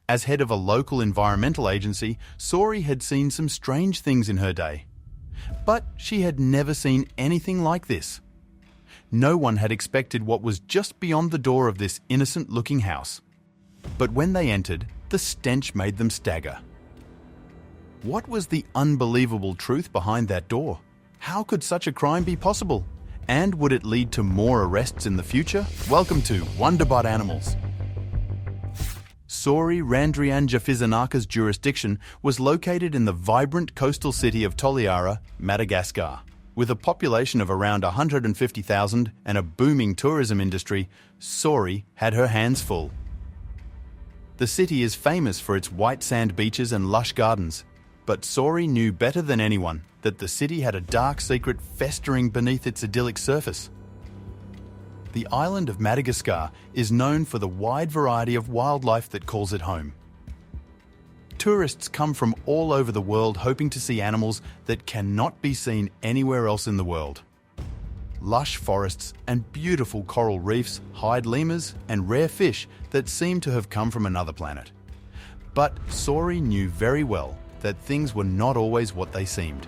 As head of a local environmental agency, Soary had seen some strange things in her day. But she had never seen anything like this. No one had expected what was just beyond the door of this innocent-looking house. But when they entered, the stench made them stagger. What was the unbelievable truth behind that door? How could such a crime be possible? And would it lead to more arrests in the future? Welcome to Wonderbot Animals. Soary Randrianjafizanaka's jurisdiction was located in the vibrant coastal city of Toliara, Madagascar. With a population of around 150,000 and a booming tourism industry, Soary had her hands full. The city is famous for its white sand beaches and lush gardens, but Soary knew better than anyone that the city had a dark secret festering beneath its idyllic surface. The island of Madagascar is known for the wide variety of wildlife that calls it home. Tourists come from all over the world hoping to see animals that cannot be seen anywhere else in the world. Lush forests and beautiful coral reefs hide lemurs and rare fish that seem to have come from another planet. But Soary knew very well that things were not always what they seemed.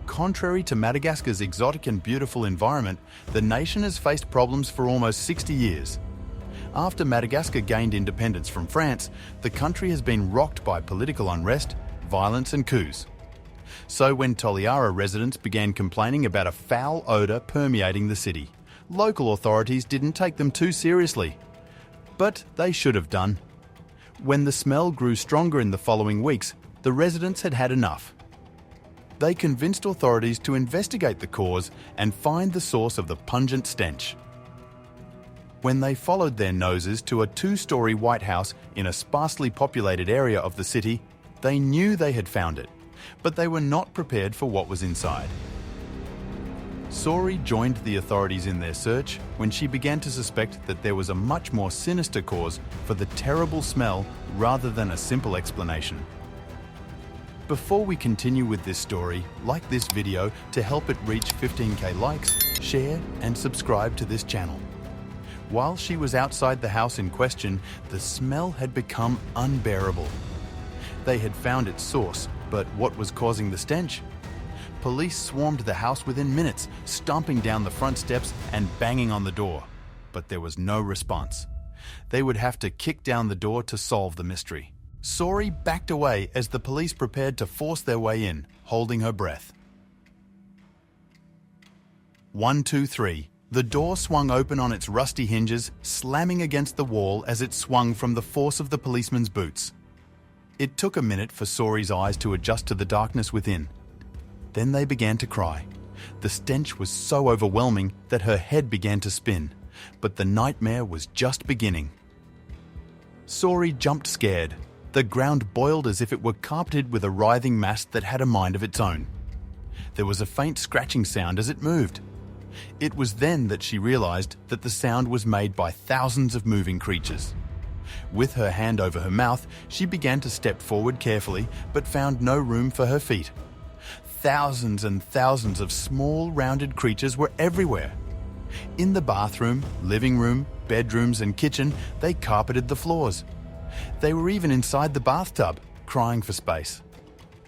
Contrary to Madagascar's exotic and beautiful environment, the nation has faced problems for almost 60 years. After Madagascar gained independence from France, the country has been rocked by political unrest, violence and coups. So when Toliara residents began complaining about a foul odour permeating the city, local authorities didn't take them too seriously. But they should have done. When the smell grew stronger in the following weeks, the residents had had enough. They convinced authorities to investigate the cause and find the source of the pungent stench. When they followed their noses to a two-story white house in a sparsely populated area of the city, they knew they had found it, but they were not prepared for what was inside. Soary joined the authorities in their search when she began to suspect that there was a much more sinister cause for the terrible smell rather than a simple explanation. Before we continue with this story, like this video to help it reach 15k likes, share and subscribe to this channel. While she was outside the house in question, the smell had become unbearable. They had found its source, but what was causing the stench? Police swarmed the house within minutes, stomping down the front steps and banging on the door. But there was no response. They would have to kick down the door to solve the mystery. Soary backed away as the police prepared to force their way in, holding her breath. 1, 2, 3. The door swung open on its rusty hinges, slamming against the wall as it swung from the force of the policeman's boots. It took a minute for Soary's eyes to adjust to the darkness within. Then they began to cry. The stench was so overwhelming that her head began to spin, but the nightmare was just beginning. Soary jumped scared. The ground boiled as if it were carpeted with a writhing mass that had a mind of its own. There was a faint scratching sound as it moved. It was then that she realized that the sound was made by thousands of moving creatures. With her hand over her mouth, she began to step forward carefully, but found no room for her feet. Thousands and thousands of small, rounded creatures were everywhere. In the bathroom, living room, bedrooms and kitchen, they carpeted the floors. They were even inside the bathtub, crying for space.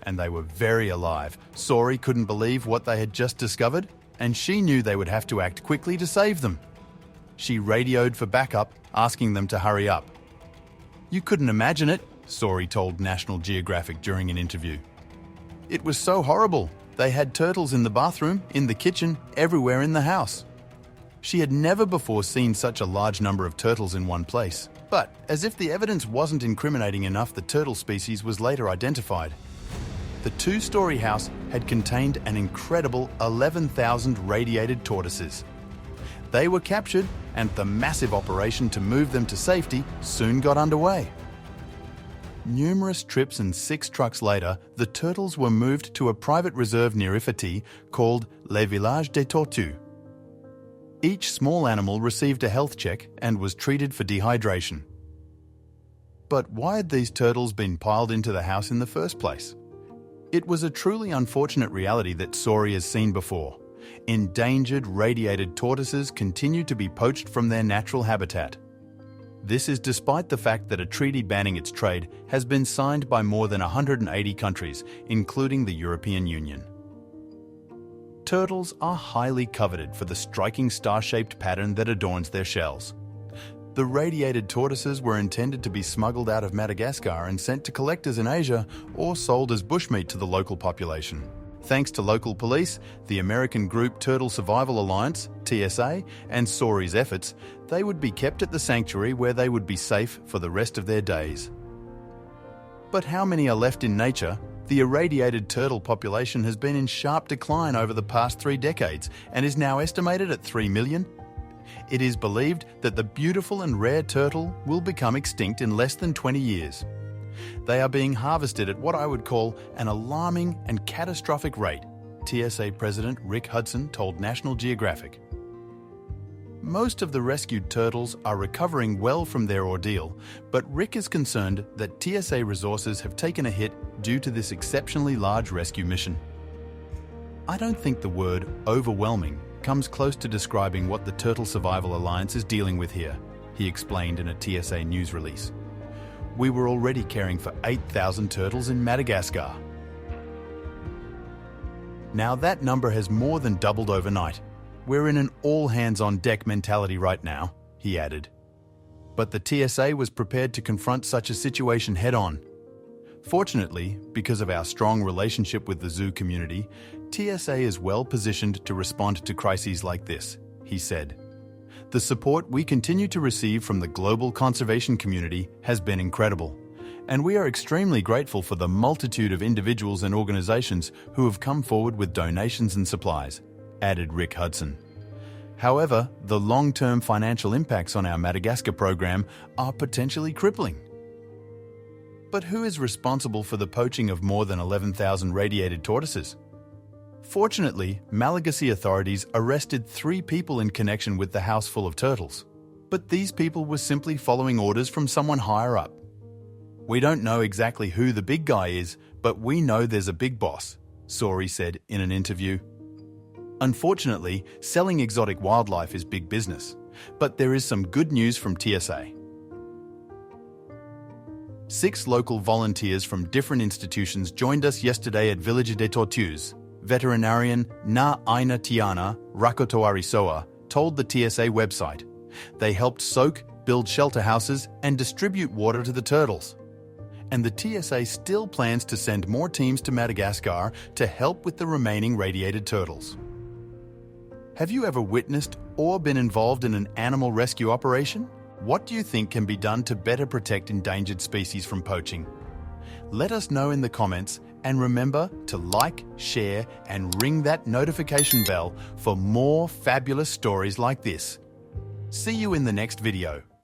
And they were very alive. Soary couldn't believe what they had just discovered, and she knew they would have to act quickly to save them. She radioed for backup, asking them to hurry up. "You couldn't imagine it," Soary told National Geographic during an interview. "It was so horrible. They had turtles in the bathroom, in the kitchen, everywhere in the house." She had never before seen such a large number of turtles in one place. But, as if the evidence wasn't incriminating enough, the turtle species was later identified. The two-story house had contained an incredible 11,000 radiated tortoises. They were captured, and the massive operation to move them to safety soon got underway. Numerous trips and 6 trucks later, the turtles were moved to a private reserve near Ifiti called Le Village des Tortues. Each small animal received a health check and was treated for dehydration. But why had these turtles been piled into the house in the first place? It was a truly unfortunate reality that Soary has seen before. Endangered, radiated tortoises continued to be poached from their natural habitat. This is despite the fact that a treaty banning its trade has been signed by more than 180 countries, including the European Union. Turtles are highly coveted for the striking star-shaped pattern that adorns their shells. The radiated tortoises were intended to be smuggled out of Madagascar and sent to collectors in Asia or sold as bushmeat to the local population. Thanks to local police, the American group Turtle Survival Alliance, TSA, and Soary's efforts, they would be kept at the sanctuary where they would be safe for the rest of their days. But how many are left in nature? The irradiated turtle population has been in sharp decline over the past 3 decades and is now estimated at 3 million. It is believed that the beautiful and rare turtle will become extinct in less than 20 years. They are being harvested at what I would call an alarming and catastrophic rate, TSA President Rick Hudson told National Geographic. Most of the rescued turtles are recovering well from their ordeal, but Rick is concerned that TSA resources have taken a hit due to this exceptionally large rescue mission. I don't think the word overwhelming comes close to describing what the Turtle Survival Alliance is dealing with here, he explained in a TSA news release. We were already caring for 8,000 turtles in Madagascar. Now that number has more than doubled overnight. We're in an all-hands-on-deck mentality right now, he added. But the TSA was prepared to confront such a situation head-on. Fortunately, because of our strong relationship with the zoo community, TSA is well positioned to respond to crises like this, he said. The support we continue to receive from the global conservation community has been incredible, and we are extremely grateful for the multitude of individuals and organizations who have come forward with donations and supplies, added Rick Hudson. However, the long-term financial impacts on our Madagascar program are potentially crippling. But who is responsible for the poaching of more than 11,000 radiated tortoises? Fortunately, Malagasy authorities arrested 3 people in connection with the house full of turtles. But these people were simply following orders from someone higher up. We don't know exactly who the big guy is, but we know there's a big boss, Soary said in an interview. Unfortunately, selling exotic wildlife is big business, but there is some good news from TSA. 6 local volunteers from different institutions joined us yesterday at Village des Tortues. Veterinarian Na Aina Tiana Rakotoarisoa told the TSA website. They helped soak, build shelter houses, and distribute water to the turtles. And the TSA still plans to send more teams to Madagascar to help with the remaining radiated turtles. Have you ever witnessed or been involved in an animal rescue operation? What do you think can be done to better protect endangered species from poaching? Let us know in the comments, and remember to like, share, and ring that notification bell for more fabulous stories like this. See you in the next video.